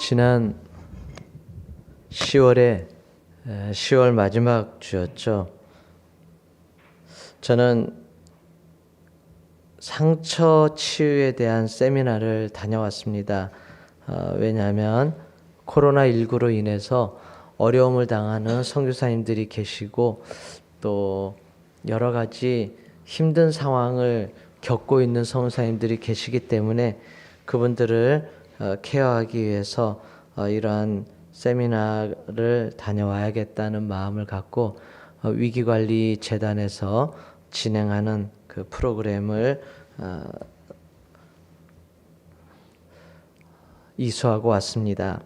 지난 10월에 10월 마지막 주였죠. 저는 상처 치유에 대한 세미나를 다녀왔습니다. 왜냐하면 코로나19로 인해서 어려움을 당하는 선교사님들이 계시고 또 여러 가지 힘든 상황을 겪고 있는 선교사님들이 계시기 때문에 그분들을 케어하기 위해서 이러한 세미나를 다녀와야겠다는 마음을 갖고 위기관리재단에서 진행하는 그 프로그램을 이수하고 왔습니다.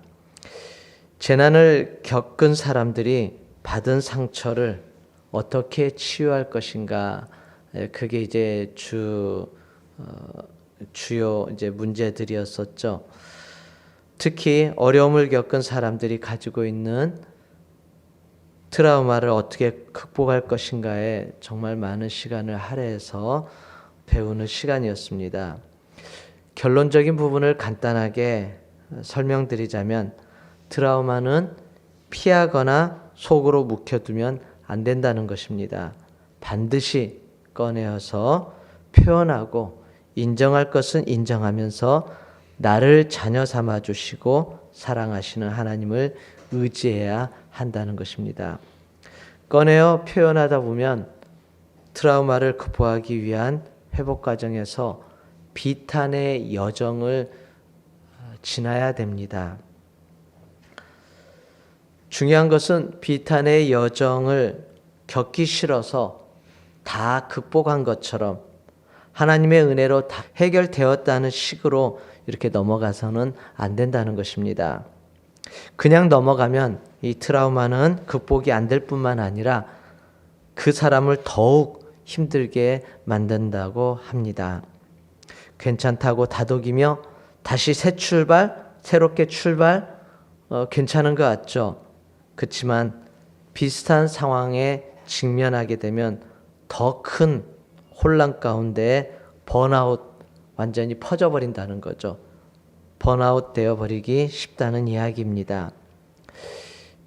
재난을 겪은 사람들이 받은 상처를 어떻게 치유할 것인가, 그게 이제 주요 이제 문제들이었었죠. 특히 어려움을 겪은 사람들이 가지고 있는 트라우마를 어떻게 극복할 것인가에 정말 많은 시간을 할애해서 배우는 시간이었습니다. 결론적인 부분을 간단하게 설명드리자면 트라우마는 피하거나 속으로 묵혀두면 안 된다는 것입니다. 반드시 꺼내어서 표현하고 인정할 것은 인정하면서 나를 자녀 삼아 주시고 사랑하시는 하나님을 의지해야 한다는 것입니다. 꺼내어 표현하다 보면 트라우마를 극복하기 위한 회복 과정에서 비탄의 여정을 지나야 됩니다. 중요한 것은 비탄의 여정을 겪기 싫어서 다 극복한 것처럼 하나님의 은혜로 다 해결되었다는 식으로 이렇게 넘어가서는 안 된다는 것입니다. 그냥 넘어가면 이 트라우마는 극복이 안 될 뿐만 아니라 그 사람을 더욱 힘들게 만든다고 합니다. 괜찮다고 다독이며 다시 새 출발, 새롭게 출발, 괜찮은 것 같죠? 그렇지만 비슷한 상황에 직면하게 되면 더 큰 혼란 가운데 번아웃 완전히 퍼져버린다는 거죠. 번아웃 되어버리기 쉽다는 이야기입니다.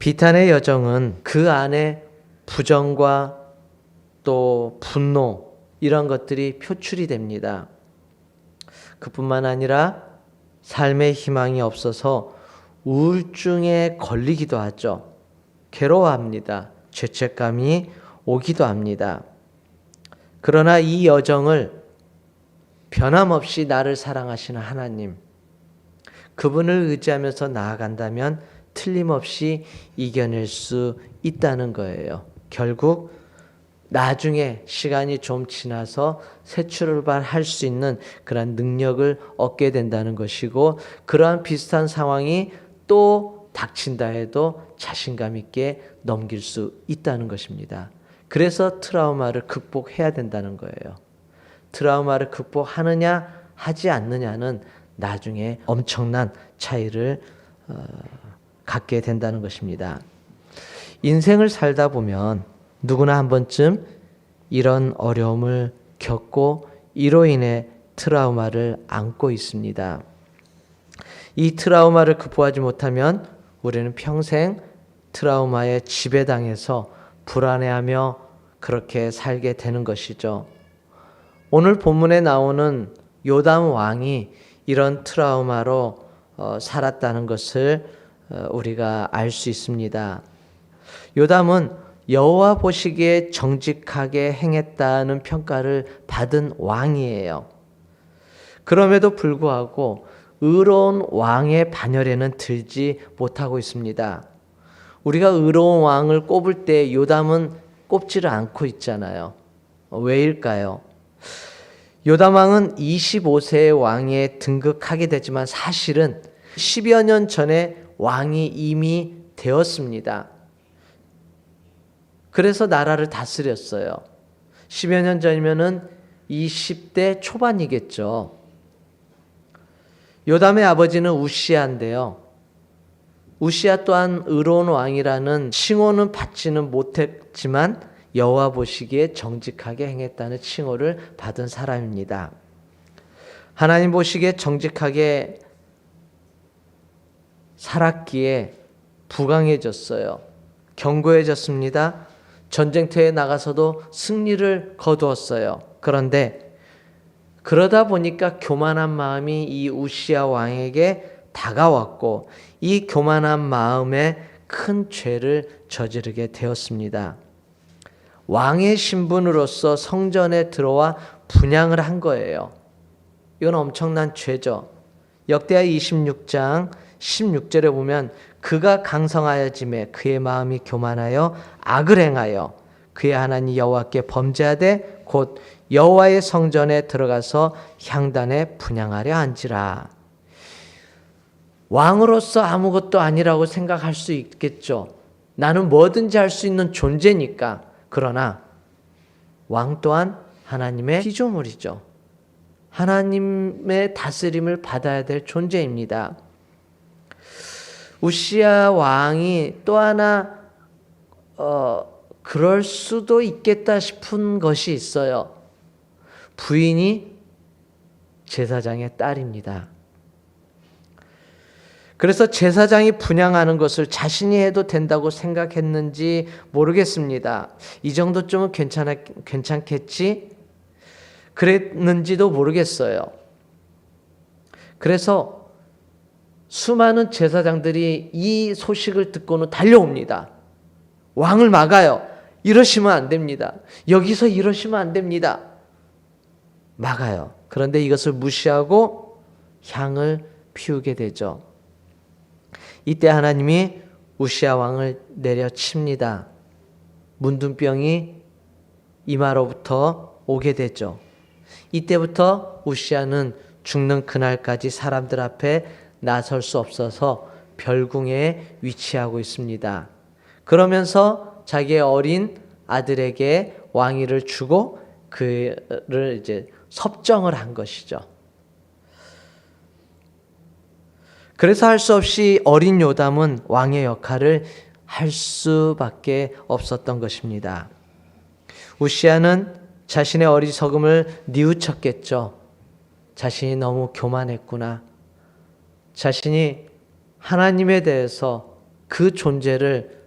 비탄의 여정은 그 안에 부정과 또 분노 이런 것들이 표출이 됩니다. 그뿐만 아니라 삶의 희망이 없어서 우울증에 걸리기도 하죠. 괴로워합니다. 죄책감이 오기도 합니다. 그러나 이 여정을 변함없이 나를 사랑하시는 하나님, 그분을 의지하면서 나아간다면 틀림없이 이겨낼 수 있다는 거예요. 결국 나중에 시간이 좀 지나서 새 출발할 수 있는 그런 능력을 얻게 된다는 것이고, 그러한 비슷한 상황이 또 닥친다 해도 자신감 있게 넘길 수 있다는 것입니다. 그래서 트라우마를 극복해야 된다는 거예요. 트라우마를 극복하느냐 하지 않느냐는 나중에 엄청난 차이를 갖게 된다는 것입니다. 인생을 살다 보면 누구나 한 번쯤 이런 어려움을 겪고 이로 인해 트라우마를 안고 있습니다. 이 트라우마를 극복하지 못하면 우리는 평생 트라우마에 지배당해서 불안해하며 그렇게 살게 되는 것이죠. 오늘 본문에 나오는 요담 왕이 이런 트라우마로 살았다는 것을 우리가 알 수 있습니다. 요담은 여호와 보시기에 정직하게 행했다는 평가를 받은 왕이에요. 그럼에도 불구하고 의로운 왕의 반열에는 들지 못하고 있습니다. 우리가 의로운 왕을 꼽을 때 요담은 꼽지를 않고 있잖아요. 왜일까요? 요담 왕은 25세의 왕에 등극하게 되지만 사실은 10여 년 전에 왕이 이미 되었습니다. 그래서 나라를 다스렸어요. 10여 년 전이면은 20대 초반이겠죠. 요담의 아버지는 우시아인데요. 우시아 또한 의로운 왕이라는 칭호는 받지는 못했지만 여호와 보시기에 정직하게 행했다는 칭호를 받은 사람입니다. 하나님 보시기에 정직하게 살았기에 부강해졌어요. 견고해졌습니다. 전쟁터에 나가서도 승리를 거두었어요. 그런데 그러다 보니까 교만한 마음이 이 우시야 왕에게 다가왔고 이 교만한 마음에 큰 죄를 저지르게 되었습니다. 왕의 신분으로서 성전에 들어와 분향을 한 거예요. 이건 엄청난 죄죠. 역대하 26장 16절에 보면 그가 강성하여짐에 그의 마음이 교만하여 악을 행하여 그의 하나님 여호와께 범죄하되 곧 여호와의 성전에 들어가서 향단에 분향하려 한지라. 왕으로서 아무것도 아니라고 생각할 수 있겠죠. 나는 뭐든지 할 수 있는 존재니까. 그러나 왕 또한 하나님의 피조물이죠. 하나님의 다스림을 받아야 될 존재입니다. 우시야 왕이 또 하나 그럴 수도 있겠다 싶은 것이 있어요. 부인이 제사장의 딸입니다. 그래서 제사장이 분향하는 것을 자신이 해도 된다고 생각했는지 모르겠습니다. 이 정도쯤은 괜찮겠지? 그랬는지도 모르겠어요. 그래서 수많은 제사장들이 이 소식을 듣고는 달려옵니다. 왕을 막아요. 이러시면 안 됩니다. 여기서 이러시면 안 됩니다. 막아요. 그런데 이것을 무시하고 향을 피우게 되죠. 이때 하나님이 우시야 왕을 내려칩니다. 문둥병이 이마로부터 오게 되죠. 이때부터 우시야는 죽는 그날까지 사람들 앞에 나설 수 없어서 별궁에 위치하고 있습니다. 그러면서 자기의 어린 아들에게 왕위를 주고 그를 이제 섭정을 한 것이죠. 그래서 할 수 없이 어린 요담은 왕의 역할을 할 수밖에 없었던 것입니다. 우시야는 자신의 어리석음을 뉘우쳤겠죠. 자신이 너무 교만했구나. 자신이 하나님에 대해서 그 존재를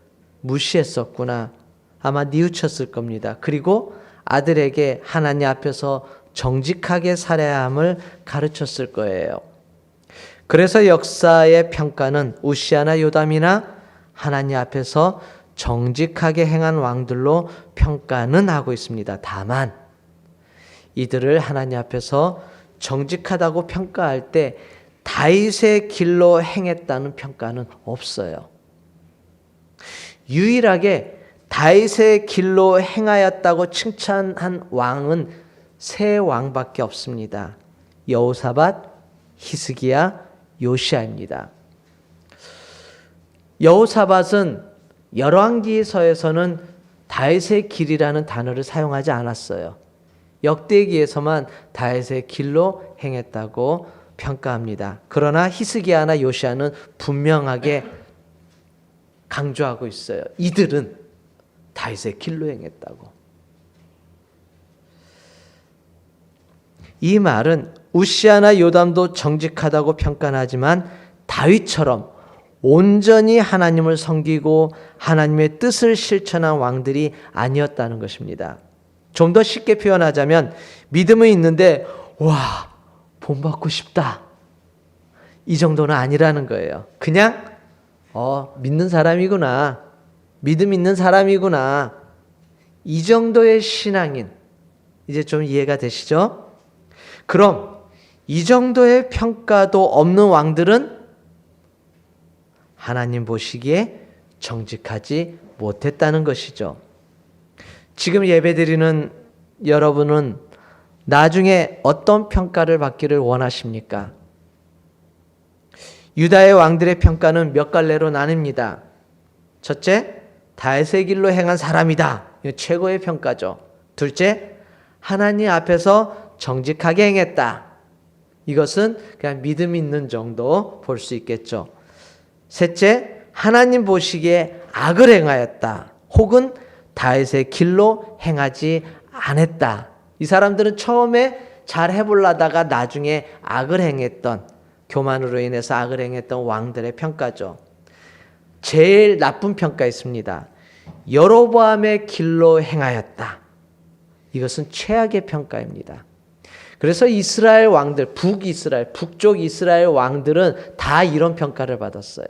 무시했었구나. 아마 뉘우쳤을 겁니다. 그리고 아들에게 하나님 앞에서 정직하게 살아야 함을 가르쳤을 거예요. 그래서 역사의 평가는 우시야나 요담이나 하나님 앞에서 정직하게 행한 왕들로 평가는 하고 있습니다. 다만 이들을 하나님 앞에서 정직하다고 평가할 때 다윗의 길로 행했다는 평가는 없어요. 유일하게 다윗의 길로 행하였다고 칭찬한 왕은 세 왕밖에 없습니다. 여호사밧, 히스기야, 요시야입니다. 여호사밧은 열왕기서에서는 다윗의 길이라는 단어를 사용하지 않았어요. 역대기에서만 다윗의 길로 행했다고 평가합니다. 그러나 히스기야나 요시야는 분명하게 강조하고 있어요. 이들은 다윗의 길로 행했다고. 이 말은 우시야나 요담도 정직하다고 평가하지만 다윗처럼 온전히 하나님을 섬기고 하나님의 뜻을 실천한 왕들이 아니었다는 것입니다. 좀 더 쉽게 표현하자면 믿음은 있는데 와, 본받고 싶다. 이 정도는 아니라는 거예요. 그냥 믿는 사람이구나. 믿음 있는 사람이구나. 이 정도의 신앙인. 이제 좀 이해가 되시죠? 그럼 이 정도의 평가도 없는 왕들은 하나님 보시기에 정직하지 못했다는 것이죠. 지금 예배드리는 여러분은 나중에 어떤 평가를 받기를 원하십니까? 유다의 왕들의 평가는 몇 갈래로 나뉩니다. 첫째, 다윗의 길로 행한 사람이다. 이거 최고의 평가죠. 둘째, 하나님 앞에서 정직하게 행했다. 이것은 그냥 믿음 있는 정도 볼 수 있겠죠. 셋째, 하나님 보시기에 악을 행하였다. 혹은 다윗의 길로 행하지 않았다. 이 사람들은 처음에 잘 해보려다가 나중에 악을 행했던 교만으로 인해서 악을 행했던 왕들의 평가죠. 제일 나쁜 평가 있습니다. 여로보암의 길로 행하였다. 이것은 최악의 평가입니다. 그래서 이스라엘 왕들, 북쪽 이스라엘 왕들은 다 이런 평가를 받았어요.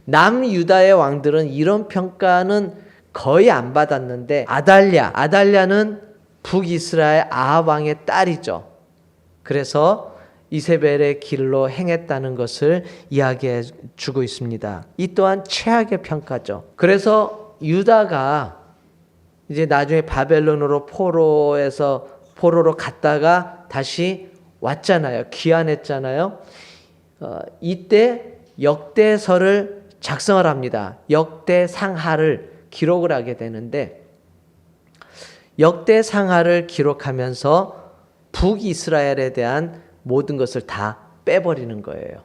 남유다의 왕들은 이런 평가는 거의 안 받았는데 아달랴는 북이스라엘 아합 왕의 딸이죠. 그래서 이세벨의 길로 행했다는 것을 이야기해 주고 있습니다. 이 또한 최악의 평가죠. 그래서 유다가 이제 나중에 바벨론으로 포로로 갔다가 다시 왔잖아요. 귀환했잖아요. 이때 역대서를 작성을 합니다. 역대상하를 기록을 하게 되는데 역대상하를 기록하면서 북이스라엘에 대한 모든 것을 다 빼버리는 거예요.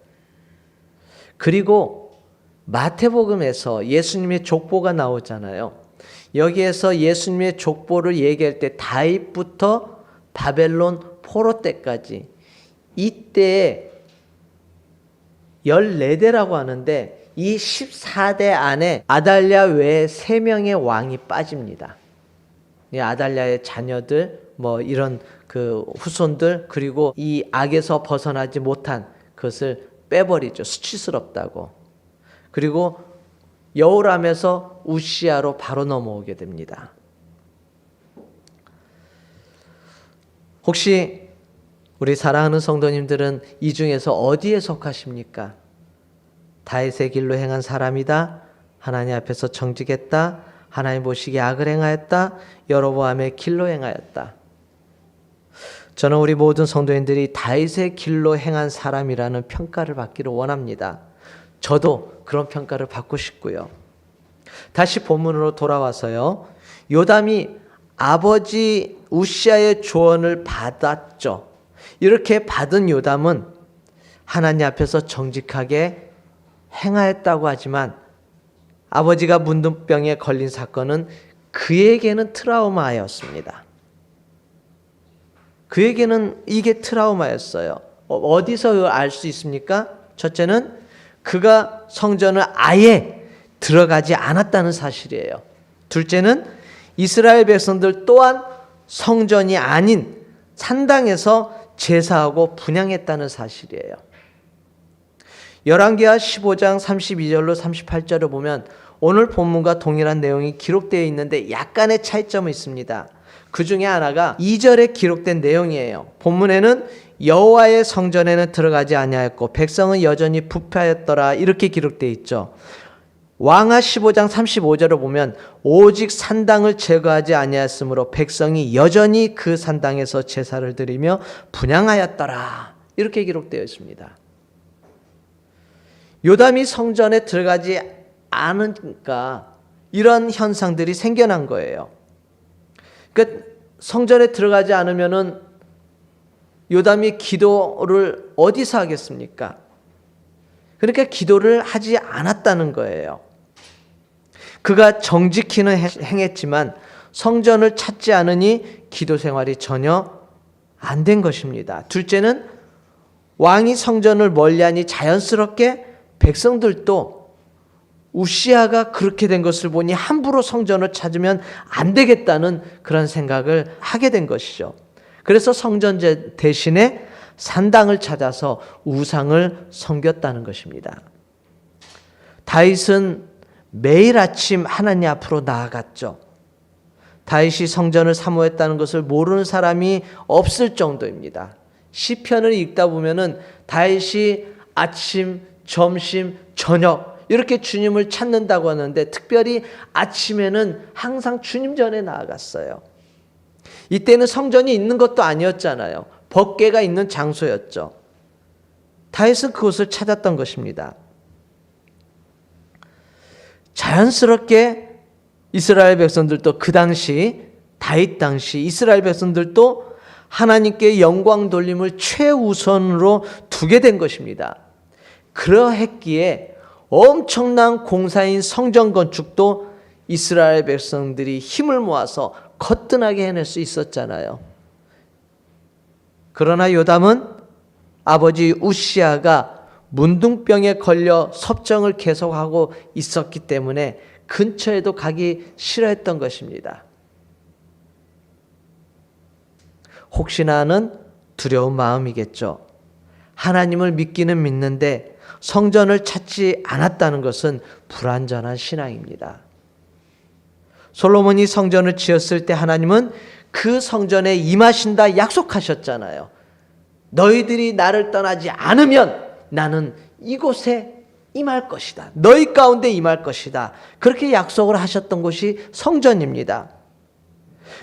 그리고 마태복음에서 예수님의 족보가 나오잖아요. 여기에서 예수님의 족보를 얘기할 때 다윗부터 바벨론 포로 때까지 이때 14대라고 하는데 이 14대 안에 아달랴 외에 3명의 왕이 빠집니다. 아달랴의 자녀들, 이런 그 후손들, 그리고 이 악에서 벗어나지 못한 것을 빼버리죠. 수치스럽다고. 그리고 여호람에서 우시아로 바로 넘어오게 됩니다. 혹시 우리 사랑하는 성도님들은 이 중에서 어디에 속하십니까? 다윗의 길로 행한 사람이다. 하나님 앞에서 정직했다. 하나님 보시기에 악을 행하였다. 여로보암의 길로 행하였다. 저는 우리 모든 성도님들이 다윗의 길로 행한 사람이라는 평가를 받기를 원합니다. 저도 그런 평가를 받고 싶고요. 다시 본문으로 돌아와서요. 요담이 아버지 우시아의 조언을 받았죠. 이렇게 받은 요담은 하나님 앞에서 정직하게 행하였다고 하지만 아버지가 문둥병에 걸린 사건은 그에게는 트라우마였습니다. 그에게는 이게 트라우마였어요. 어디서 알 수 있습니까? 첫째는 그가 성전을 아예 들어가지 않았다는 사실이에요. 둘째는 이스라엘 백성들 또한 성전이 아닌 산당에서 제사하고 분향했다는 사실이에요. 열왕기하 15장 32절로 38절을 보면 오늘 본문과 동일한 내용이 기록되어 있는데 약간의 차이점이 있습니다. 그 중에 하나가 2절에 기록된 내용이에요. 본문에는 여호와의 성전에는 들어가지 아니하였고 백성은 여전히 부패하였더라 이렇게 기록되어 있죠. 왕하 15장 35절을 보면 오직 산당을 제거하지 아니하였으므로 백성이 여전히 그 산당에서 제사를 드리며 분향하였더라 이렇게 기록되어 있습니다. 요담이 성전에 들어가지 않으니까 이런 현상들이 생겨난 거예요. 그러니까 성전에 들어가지 않으면은 요담이 기도를 어디서 하겠습니까? 그러니까 기도를 하지 않았다는 거예요. 그가 정직히는 행했지만 성전을 찾지 않으니 기도 생활이 전혀 안 된 것입니다. 둘째는 왕이 성전을 멀리하니 자연스럽게 백성들도 우시아가 그렇게 된 것을 보니 함부로 성전을 찾으면 안 되겠다는 그런 생각을 하게 된 것이죠. 그래서 성전 대신에 산당을 찾아서 우상을 섬겼다는 것입니다. 다윗은 매일 아침 하나님 앞으로 나아갔죠. 다윗이 성전을 사모했다는 것을 모르는 사람이 없을 정도입니다. 시편을 읽다 보면은 다윗이 아침, 점심, 저녁 이렇게 주님을 찾는다고 하는데 특별히 아침에는 항상 주님 전에 나아갔어요. 이때는 성전이 있는 것도 아니었잖아요. 법궤가 있는 장소였죠. 다윗은 그곳을 찾았던 것입니다. 자연스럽게 이스라엘 백성들도 그 당시 다윗 당시 이스라엘 백성들도 하나님께 영광 돌림을 최우선으로 두게 된 것입니다. 그러했기에 엄청난 공사인 성전 건축도 이스라엘 백성들이 힘을 모아서 거뜬하게 해낼 수 있었잖아요. 그러나 요담은 아버지 우시아가 문둥병에 걸려 섭정을 계속하고 있었기 때문에 근처에도 가기 싫어했던 것입니다. 혹시나 하는 두려운 마음이겠죠. 하나님을 믿기는 믿는데 성전을 찾지 않았다는 것은 불완전한 신앙입니다. 솔로몬이 성전을 지었을 때 하나님은 그 성전에 임하신다 약속하셨잖아요. 너희들이 나를 떠나지 않으면 나는 이곳에 임할 것이다. 너희 가운데 임할 것이다. 그렇게 약속을 하셨던 곳이 성전입니다.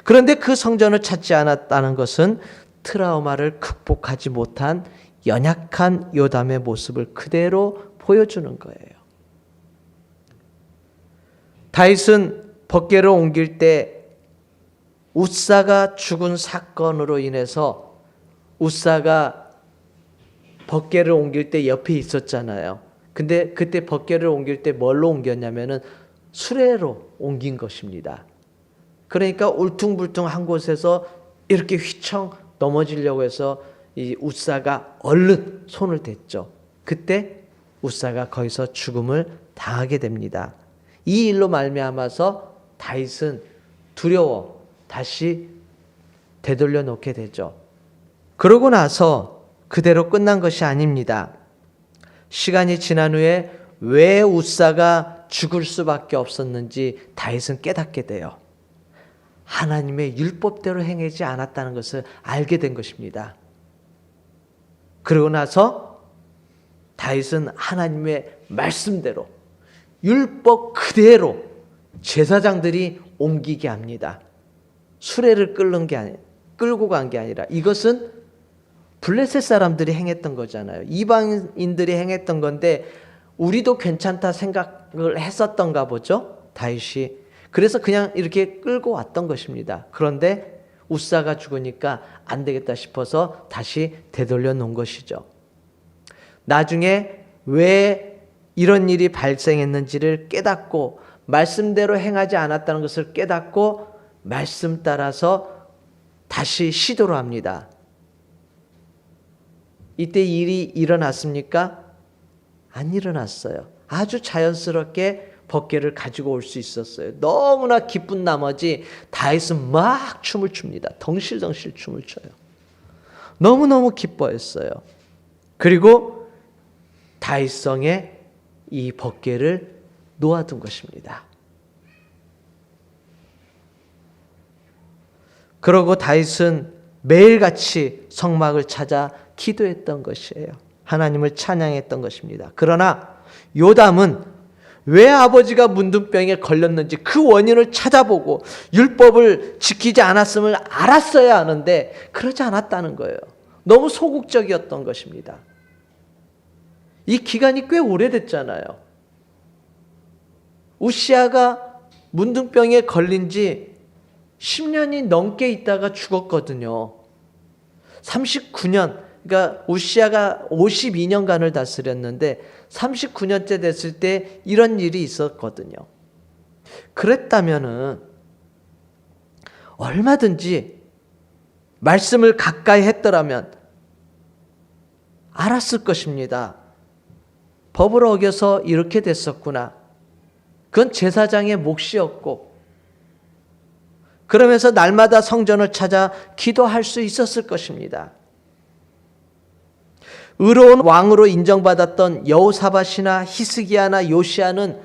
그런데 그 성전을 찾지 않았다는 것은 트라우마를 극복하지 못한 연약한 요담의 모습을 그대로 보여주는 거예요. 다윗은 법궤를 옮길 때 웃사가 죽은 사건으로 인해서 웃사가 법궤를 옮길 때 옆에 있었잖아요. 근데 그때 법궤를 옮길 때 뭘로 옮겼냐면은 수레로 옮긴 것입니다. 그러니까 울퉁불퉁 한 곳에서 이렇게 휘청 넘어지려고 해서 이 웃사가 얼른 손을 댔죠. 그때 웃사가 거기서 죽음을 당하게 됩니다. 이 일로 말미암아서 다윗은 두려워 다시 되돌려 놓게 되죠. 그러고 나서 그대로 끝난 것이 아닙니다. 시간이 지난 후에 왜 웃사가 죽을 수밖에 없었는지 다윗은 깨닫게 돼요. 하나님의 율법대로 행하지 않았다는 것을 알게 된 것입니다. 그러고 나서 다윗은 하나님의 말씀대로 율법 그대로 제사장들이 옮기게 합니다. 수레를 끌고 간 게 아니라 이것은 블레셋 사람들이 행했던 거잖아요. 이방인들이 행했던 건데 우리도 괜찮다 생각을 했었던가 보죠. 다윗이. 그래서 그냥 이렇게 끌고 왔던 것입니다. 그런데 웃사가 죽으니까 안 되겠다 싶어서 다시 되돌려 놓은 것이죠. 나중에 왜 이런 일이 발생했는지를 깨닫고 말씀대로 행하지 않았다는 것을 깨닫고 말씀 따라서 다시 시도를 합니다. 이때 일이 일어났습니까? 안 일어났어요. 아주 자연스럽게 법궤를 가지고 올 수 있었어요. 너무나 기쁜 나머지 다윗은 막 춤을 춥니다. 덩실덩실 춤을 춰요. 너무너무 기뻐했어요. 그리고 다윗성에 이 법궤를 놓아둔 것입니다. 그러고 다윗은 매일같이 성막을 찾아 기도했던 것이에요. 하나님을 찬양했던 것입니다. 그러나 요담은 왜 아버지가 문둥병에 걸렸는지 그 원인을 찾아보고 율법을 지키지 않았음을 알았어야 하는데 그러지 않았다는 거예요. 너무 소극적이었던 것입니다. 이 기간이 꽤 오래됐잖아요. 우시아가 문둥병에 걸린 지 10년이 넘게 있다가 죽었거든요. 39년, 그러니까 우시아가 52년간을 다스렸는데 39년째 됐을 때 이런 일이 있었거든요. 그랬다면은 얼마든지 말씀을 가까이 했더라면 알았을 것입니다. 법을 어겨서 이렇게 됐었구나. 그건 제사장의 몫이었고 그러면서 날마다 성전을 찾아 기도할 수 있었을 것입니다. 의로운 왕으로 인정받았던 여호사밧이나 히스기야나 요시야는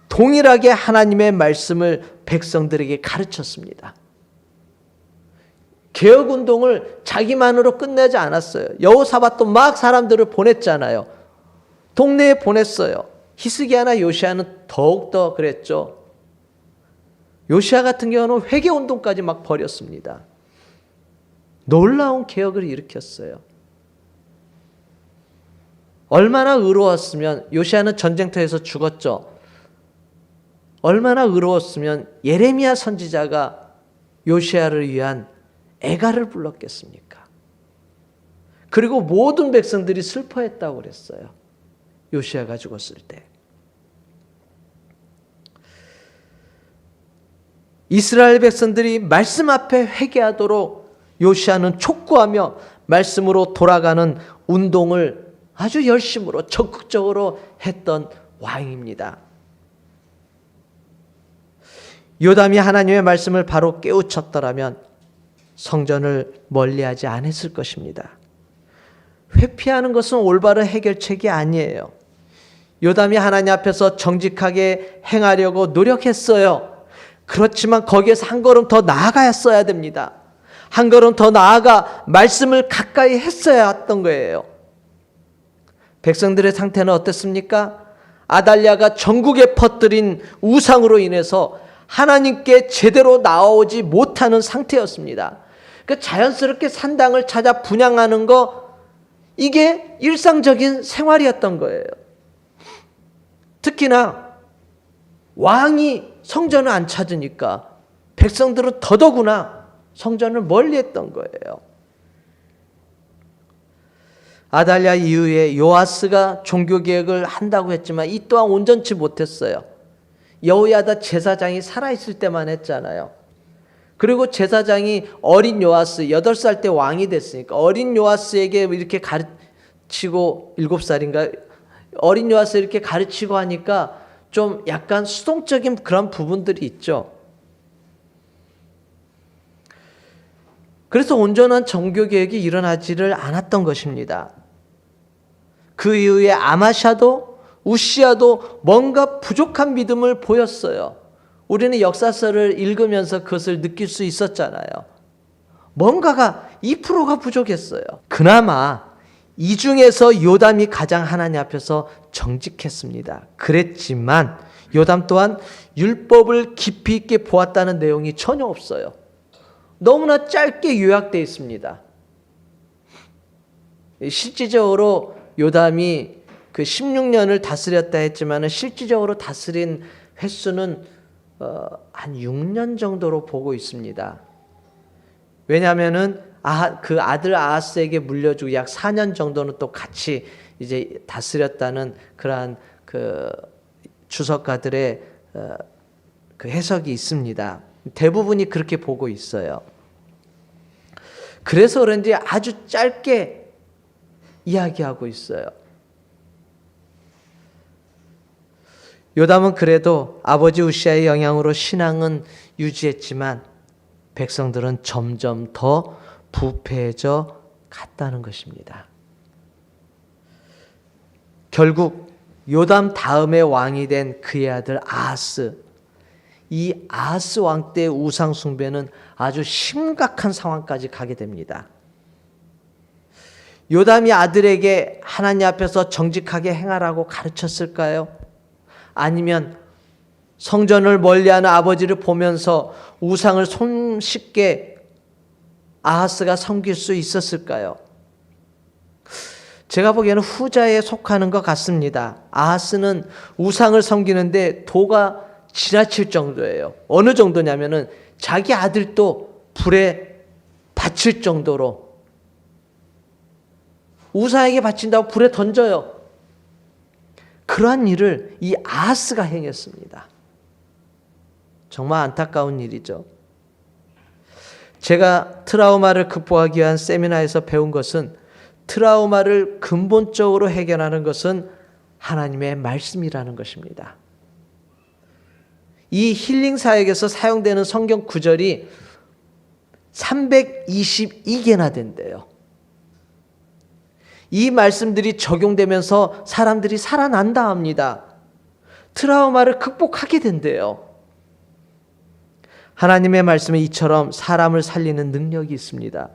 동일하게 하나님의 말씀을 백성들에게 가르쳤습니다. 개혁운동을 자기만으로 끝내지 않았어요. 여호사밧도 막 사람들을 보냈잖아요. 동네에 보냈어요. 히스기야나 요시야는 더욱더 그랬죠. 요시야 같은 경우는 회개운동까지 막 벌였습니다. 놀라운 개혁을 일으켰어요. 얼마나 의로웠으면 요시야는 전쟁터에서 죽었죠. 얼마나 의로웠으면 예레미야 선지자가 요시야를 위한 애가를 불렀겠습니까? 그리고 모든 백성들이 슬퍼했다고 그랬어요. 요시야가 죽었을 때. 이스라엘 백성들이 말씀 앞에 회개하도록 요시야는 촉구하며 말씀으로 돌아가는 운동을 아주 열심으로 적극적으로 했던 왕입니다. 요담이 하나님의 말씀을 바로 깨우쳤더라면 성전을 멀리하지 않았을 것입니다. 회피하는 것은 올바른 해결책이 아니에요. 요담이 하나님 앞에서 정직하게 행하려고 노력했어요. 그렇지만 거기에서 한 걸음 더 나아갔어야 됩니다. 한 걸음 더 나아가 말씀을 가까이 했어야 했던 거예요. 백성들의 상태는 어땠습니까? 아달랴가 전국에 퍼뜨린 우상으로 인해서 하나님께 제대로 나오지 못하는 상태였습니다. 그러니까 자연스럽게 산당을 찾아 분향하는 거, 이게 일상적인 생활이었던 거예요. 특히나 왕이 성전을 안 찾으니까 백성들은 더더구나 성전을 멀리했던 거예요. 아달랴 이후에 요아스가 종교개혁을 한다고 했지만 이 또한 온전치 못했어요. 여호야다 제사장이 살아있을 때만 했잖아요. 그리고 제사장이 어린 요아스 8살 때 왕이 됐으니까 어린 요아스에게 이렇게 가르치고 7살인가 어린 요아스 이렇게 가르치고 하니까 좀 약간 수동적인 그런 부분들이 있죠. 그래서 온전한 정교개혁이 일어나지를 않았던 것입니다. 그 이후에 아마샤도 우시야도 뭔가 부족한 믿음을 보였어요. 우리는 역사서를 읽으면서 그것을 느낄 수 있었잖아요. 뭔가가 2%가 부족했어요. 그나마 이 중에서 요담이 가장 하나님 앞에서 정직했습니다. 그랬지만 요담 또한 율법을 깊이 있게 보았다는 내용이 전혀 없어요. 너무나 짧게 요약되어 있습니다. 실질적으로 요담이 그 16년을 다스렸다 했지만 실질적으로 다스린 횟수는 한 6년 정도로 보고 있습니다. 왜냐하면은 그 아들 아하스에게 물려주고 약 4년 정도는 또 같이 이제 다스렸다는 그러한 그 주석가들의 그 해석이 있습니다. 대부분이 그렇게 보고 있어요. 그래서 그런지 아주 짧게 이야기하고 있어요. 요담은 그래도 아버지 우시아의 영향으로 신앙은 유지했지만 백성들은 점점 더 부패해져 갔다는 것입니다. 결국 요담 다음에 왕이 된 그의 아들 아하스, 이 아하스 왕 때의 우상 숭배는 아주 심각한 상황까지 가게 됩니다. 요담이 아들에게 하나님 앞에서 정직하게 행하라고 가르쳤을까요? 아니면 성전을 멀리하는 아버지를 보면서 우상을 손쉽게 아하스가 섬길 수 있었을까요? 제가 보기에는 후자에 속하는 것 같습니다. 아하스는 우상을 섬기는데 도가 지나칠 정도예요. 어느 정도냐면은 자기 아들도 불에 바칠 정도로 우상에게 바친다고 불에 던져요. 그러한 일을 이 아하스가 행했습니다. 정말 안타까운 일이죠. 제가 트라우마를 극복하기 위한 세미나에서 배운 것은 트라우마를 근본적으로 해결하는 것은 하나님의 말씀이라는 것입니다. 이 힐링 사역에서 사용되는 성경 구절이 322개나 된대요. 이 말씀들이 적용되면서 사람들이 살아난다 합니다. 트라우마를 극복하게 된대요. 하나님의 말씀에 이처럼 사람을 살리는 능력이 있습니다.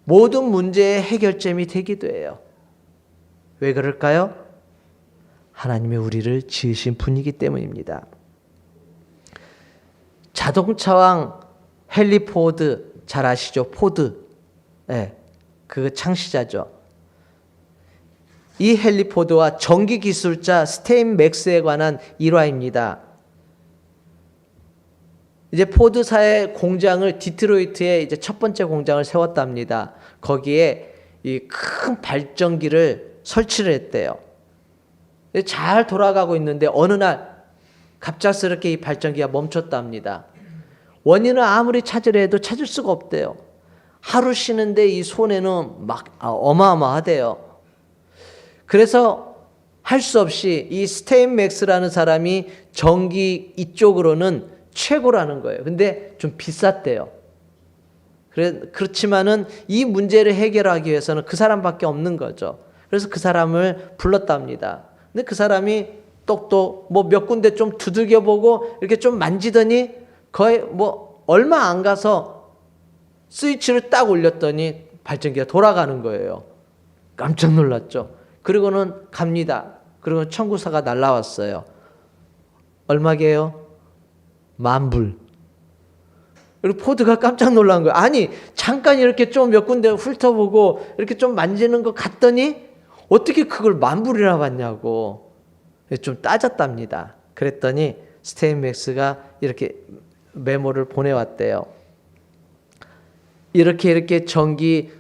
모든 문제의 해결점이 되기도 해요. 왜 그럴까요? 하나님이 우리를 지으신 분이기 때문입니다. 자동차왕 헨리 포드, 잘 아시죠? 포드. 네, 그 창시자죠. 이 헨리 포드와 전기 기술자 스테인 맥스에 관한 일화입니다. 이제 포드사의 공장을 디트로이트에 이제 첫 번째 공장을 세웠답니다. 거기에 이 큰 발전기를 설치를 했대요. 잘 돌아가고 있는데 어느 날 갑작스럽게 이 발전기가 멈췄답니다. 원인을 아무리 찾으려 해도 찾을 수가 없대요. 하루 쉬는데 이 손해는 막 어마어마하대요. 그래서 할 수 없이 이 스테인맥스라는 사람이 전기 이쪽으로는 최고라는 거예요. 근데 좀 비쌌대요. 그렇지만은 이 문제를 해결하기 위해서는 그 사람밖에 없는 거죠. 그래서 그 사람을 불렀답니다. 근데 그 사람이 똑똑 뭐 몇 군데 좀 두들겨 보고 이렇게 좀 만지더니 거의 뭐 얼마 안 가서 스위치를 딱 올렸더니 발전기가 돌아가는 거예요. 깜짝 놀랐죠. 그리고는 갑니다. 그리고 청구서가 날라왔어요. 얼마게요? 10,000불. 그리고 포드가 깜짝 놀란 거예요. 아니 잠깐 이렇게 좀 몇 군데 훑어보고 이렇게 좀 만지는 거 같더니 어떻게 그걸 10,000불이나 받냐고 좀 따졌답니다. 그랬더니 스테인맥스가 이렇게 메모를 보내왔대요. 이렇게 전기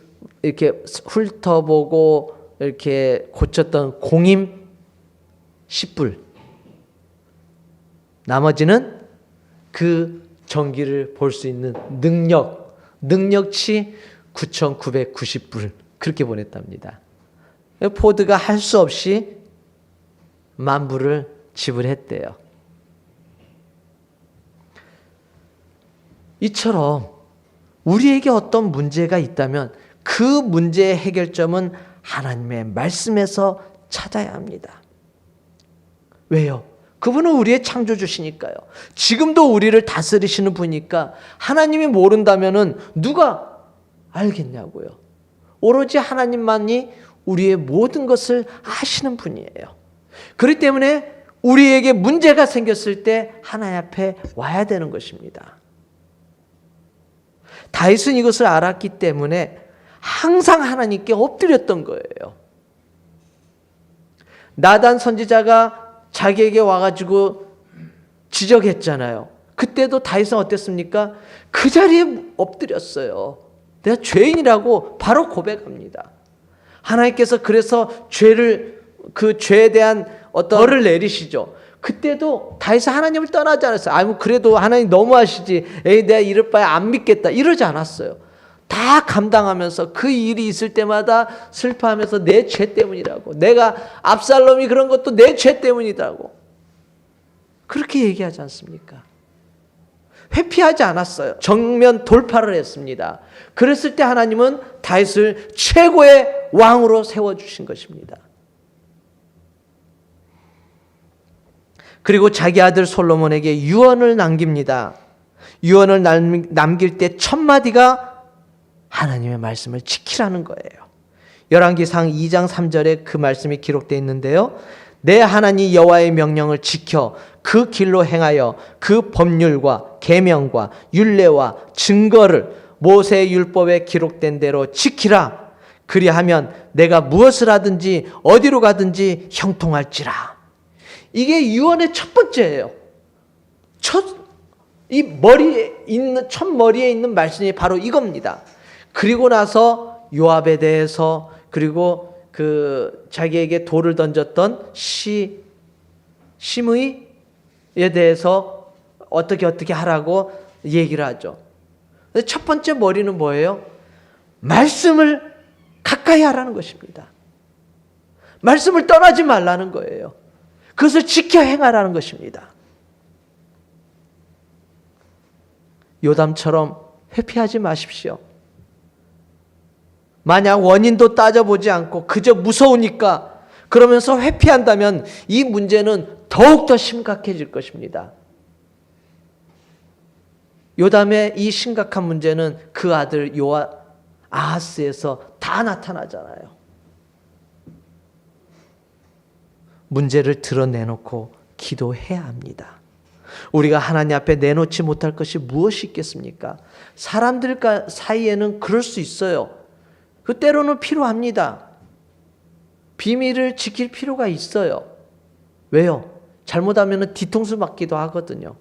이렇게 훑어보고 이렇게 고쳤던 공임 10불. 나머지는 그 전기를 볼 수 있는 능력치 9,990불. 그렇게 보냈답니다. 포드가 할 수 없이 10,000불을 지불했대요. 이처럼 우리에게 어떤 문제가 있다면 그 문제의 해결점은 하나님의 말씀에서 찾아야 합니다. 왜요? 그분은 우리의 창조주시니까요. 지금도 우리를 다스리시는 분이니까 하나님이 모른다면은 누가 알겠냐고요. 오로지 하나님만이 우리의 모든 것을 아시는 분이에요. 그렇기 때문에 우리에게 문제가 생겼을 때 하나님 앞에 와야 되는 것입니다. 다윗은 이것을 알았기 때문에 항상 하나님께 엎드렸던 거예요. 나단 선지자가 자기에게 와가지고 지적했잖아요. 그때도 다윗은 어땠습니까? 그 자리에 엎드렸어요. 내가 죄인이라고 바로 고백합니다. 하나님께서 그래서 그 죄에 대한 어떤 벌을 내리시죠. 그때도 다윗은 하나님을 떠나지 않았어요. 아이고 그래도 하나님 너무하시지. 에이 내가 이럴 바에 안 믿겠다. 이러지 않았어요. 다 감당하면서 그 일이 있을 때마다 슬퍼하면서 내 죄 때문이라고. 내가 압살롬이 그런 것도 내 죄 때문이라고. 그렇게 얘기하지 않습니까? 회피하지 않았어요. 정면 돌파를 했습니다. 그랬을 때 하나님은 다윗을 최고의 왕으로 세워주신 것입니다. 그리고 자기 아들 솔로몬에게 유언을 남깁니다. 유언을 남길 때 첫 마디가 하나님의 말씀을 지키라는 거예요. 열왕기상 2장 3절에 그 말씀이 기록되어 있는데요. 내 하나님 여호와의 명령을 지켜 그 길로 행하여 그 법률과 계명과 율례와 증거를 모세의 율법에 기록된 대로 지키라. 그리하면 내가 무엇을 하든지 어디로 가든지 형통할지라. 이게 유언의 첫 번째예요. 첫 머리에 있는 말씀이 바로 이겁니다. 그리고 나서 요압에 대해서 그리고 그 자기에게 돌을 던졌던 시므이에 대해서 어떻게 하라고 얘기를 하죠. 첫 번째 머리는 뭐예요? 말씀을 가까이 하라는 것입니다. 말씀을 떠나지 말라는 거예요. 그것을 지켜 행하라는 것입니다. 요담처럼 회피하지 마십시오. 만약 원인도 따져보지 않고 그저 무서우니까 그러면서 회피한다면 이 문제는 더욱더 심각해질 것입니다. 요담의 이 심각한 문제는 그 아들 아하스에서 다 나타나잖아요. 문제를 드러내놓고 기도해야 합니다. 우리가 하나님 앞에 내놓지 못할 것이 무엇이 있겠습니까? 사람들 사이에는 그럴 수 있어요. 그 때로는 필요합니다. 비밀을 지킬 필요가 있어요. 왜요? 잘못하면 뒤통수 맞기도 하거든요.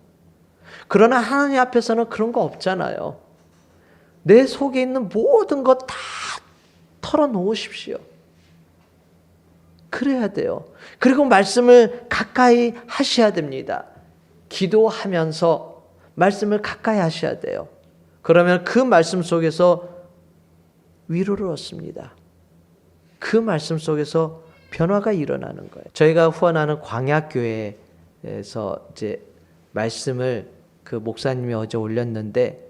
그러나 하나님 앞에서는 그런 거 없잖아요. 내 속에 있는 모든 것 다 털어놓으십시오. 그래야 돼요. 그리고 말씀을 가까이 하셔야 됩니다. 기도하면서 말씀을 가까이 하셔야 돼요. 그러면 그 말씀 속에서 위로를 얻습니다. 그 말씀 속에서 변화가 일어나는 거예요. 저희가 후원하는 광야교회에서 이제 말씀을 그 목사님이 어제 올렸는데,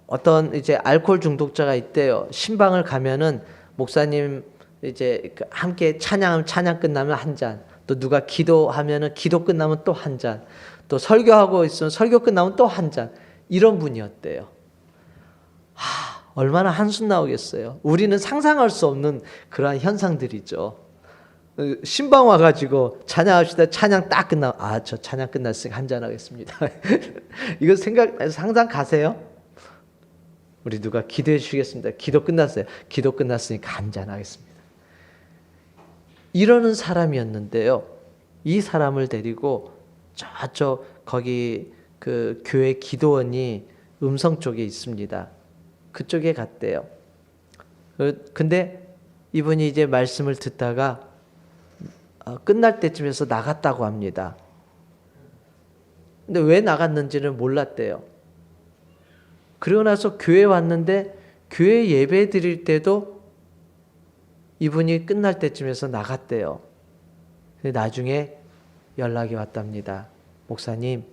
어떤 이제 알코올 중독자가 있대요. 신방을 가면은 목사님 이제 함께 찬양 끝나면 한 잔, 또 누가 기도하면은 기도 끝나면 또 한 잔, 또 설교하고 있으면 설교 끝나면 또 한 잔, 이런 분이었대요. 얼마나 한숨 나오겠어요. 우리는 상상할 수 없는 그러한 현상들이죠. 신방 와가지고 찬양합시다. 찬양 딱 끝나면 저 찬양 끝났으니까 한잔 하겠습니다. 이거 상상 가세요? 우리 누가 기도해 주시겠습니다. 기도 끝났어요. 기도 끝났으니까 한잔 하겠습니다. 이러는 사람이었는데요. 이 사람을 데리고 저쪽 거기 그 교회 기도원이 음성 쪽에 있습니다. 그쪽에 갔대요. 근데 이분이 이제 말씀을 듣다가 끝날 때쯤에서 나갔다고 합니다. 근데 왜 나갔는지는 몰랐대요. 그리고 나서 교회 왔는데 교회 예배 드릴 때도 이분이 끝날 때쯤에서 나갔대요. 근데 나중에 연락이 왔답니다. 목사님,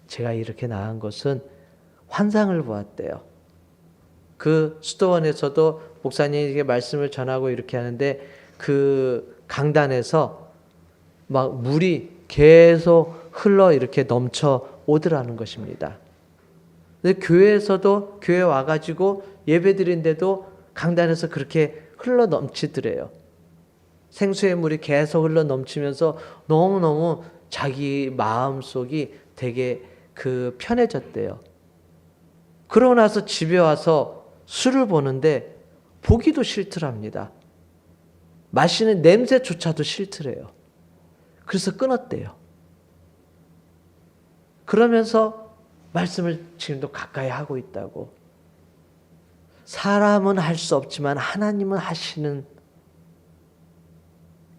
제가 이렇게 나간 것은 환상을 보았대요. 그 수도원에서도 목사님에게 말씀을 전하고 이렇게 하는데 그 강단에서 막 물이 계속 흘러 이렇게 넘쳐 오더라는 것입니다. 근데 교회에서도 교회 와가지고 예배 드린데도 강단에서 그렇게 흘러 넘치더래요. 생수의 물이 계속 흘러 넘치면서 너무너무 자기 마음속이 되게 편해졌대요. 그러고 나서 집에 와서 술을 보는데 보기도 싫더랍니다. 마시는 냄새조차도 싫더래요. 그래서 끊었대요. 그러면서 말씀을 지금도 가까이 하고 있다고. 사람은 할 수 없지만 하나님은 하시는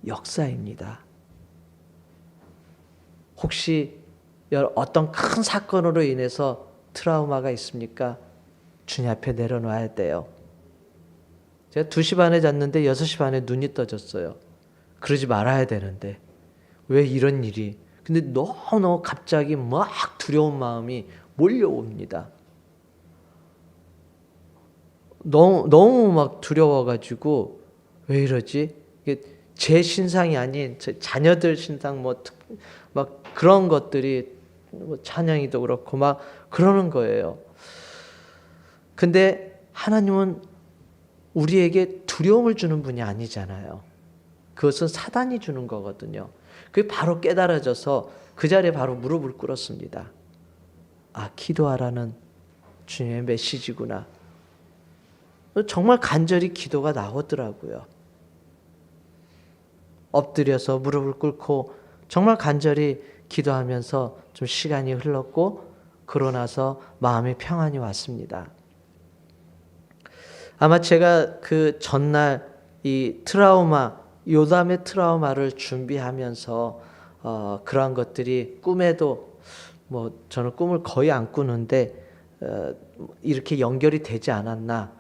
역사입니다. 혹시 어떤 큰 사건으로 인해서 트라우마가 있습니까? 주님 앞에 내려놔야 돼요. 제가 2시 반에 잤는데 6시 반에 눈이 떠졌어요. 그러지 말아야 되는데 왜 이런 일이. 근데 너무 갑자기 막 두려운 마음이 몰려옵니다. 너무 막 두려워가지고 왜 이러지? 이게 제 신상이 아닌 제 자녀들 신상 막 그런 것들이 찬양이도 그렇고 막 그러는 거예요. 근데 하나님은 우리에게 두려움을 주는 분이 아니잖아요. 그것은 사단이 주는 거거든요. 그게 바로 깨달아져서 그 자리에 바로 무릎을 꿇었습니다. 기도하라는 주님의 메시지구나. 정말 간절히 기도가 나오더라고요. 엎드려서 무릎을 꿇고 정말 간절히 기도하면서 좀 시간이 흘렀고 그러고 나서 마음의 평안이 왔습니다. 아마 제가 그 전날 이 요담의 트라우마를 준비하면서 그러한 것들이 꿈에도 저는 꿈을 거의 안 꾸는데 이렇게 연결이 되지 않았나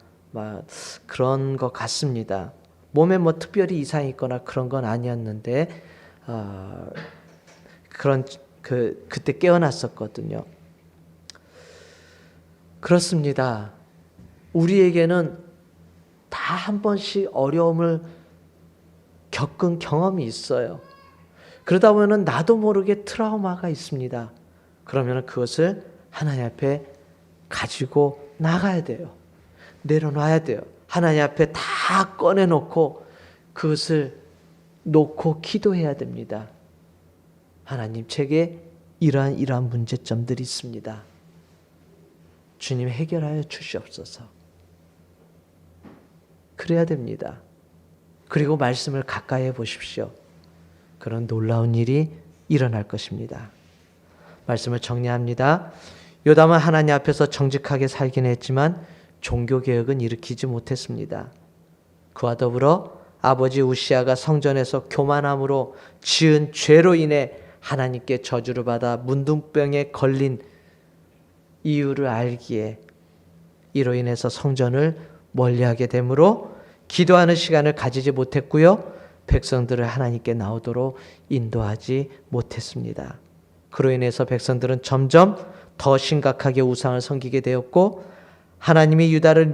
그런 것 같습니다. 몸에 특별히 이상이 있거나 그런 건 아니었는데 그때 깨어났었거든요. 그렇습니다. 우리에게는 다 한 번씩 어려움을 겪은 경험이 있어요. 그러다 보면 나도 모르게 트라우마가 있습니다. 그러면 그것을 하나님 앞에 가지고 나가야 돼요. 내려놔야 돼요. 하나님 앞에 다 꺼내놓고 그것을 놓고 기도해야 됩니다. 하나님, 제게 이러한 문제점들이 있습니다. 주님 해결하여 주시옵소서. 그래야 됩니다. 그리고 말씀을 가까이 해 보십시오. 그런 놀라운 일이 일어날 것입니다. 말씀을 정리합니다. 요담은 하나님 앞에서 정직하게 살긴 했지만 종교개혁은 일으키지 못했습니다. 그와 더불어 아버지 우시아가 성전에서 교만함으로 지은 죄로 인해 하나님께 저주를 받아 문둥병에 걸린 이유를 알기에 이로 인해서 성전을 멀리하게 되므로 기도하는 시간을 가지지 못했고요. 백성들을 하나님께 나오도록 인도하지 못했습니다. 그로 인해서 백성들은 점점 더 심각하게 우상을 섬기게 되었고 하나님이 유다를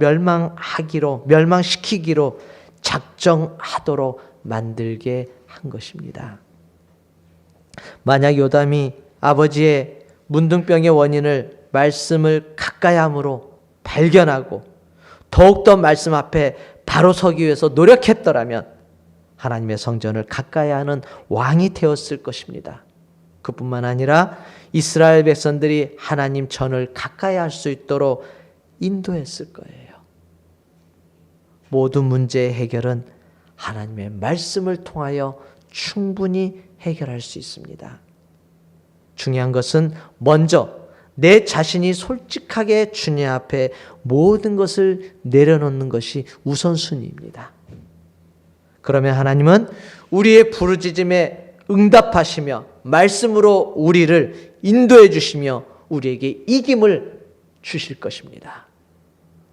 멸망시키기로 작정하도록 만들게 한 것입니다. 만약 요담이 아버지의 문둥병의 원인을 말씀을 가까이 함으로 발견하고 더욱더 말씀 앞에 바로 서기 위해서 노력했더라면 하나님의 성전을 가까이 하는 왕이 되었을 것입니다. 그뿐만 아니라 이스라엘 백성들이 하나님 전을 가까이 할 수 있도록 인도했을 거예요. 모든 문제의 해결은 하나님의 말씀을 통하여 충분히 해결할 수 있습니다. 중요한 것은 먼저 내 자신이 솔직하게 주님 앞에 모든 것을 내려놓는 것이 우선순위입니다. 그러면 하나님은 우리의 부르짖음에 응답하시며 말씀으로 우리를 인도해 주시며 우리에게 이김을 주실 것입니다.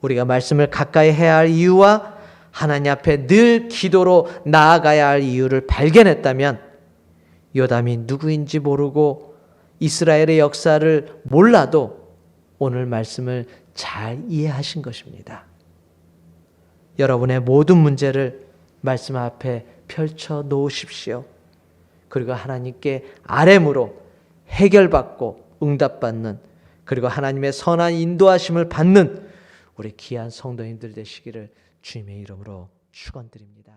우리가 말씀을 가까이 해야 할 이유와 하나님 앞에 늘 기도로 나아가야 할 이유를 발견했다면 요담이 누구인지 모르고 이스라엘의 역사를 몰라도 오늘 말씀을 잘 이해하신 것입니다. 여러분의 모든 문제를 말씀 앞에 펼쳐 놓으십시오. 그리고 하나님께 아뢰므로 해결받고 응답받는, 그리고 하나님의 선한 인도하심을 받는 우리 귀한 성도님들 되시기를 주님의 이름으로 축원드립니다.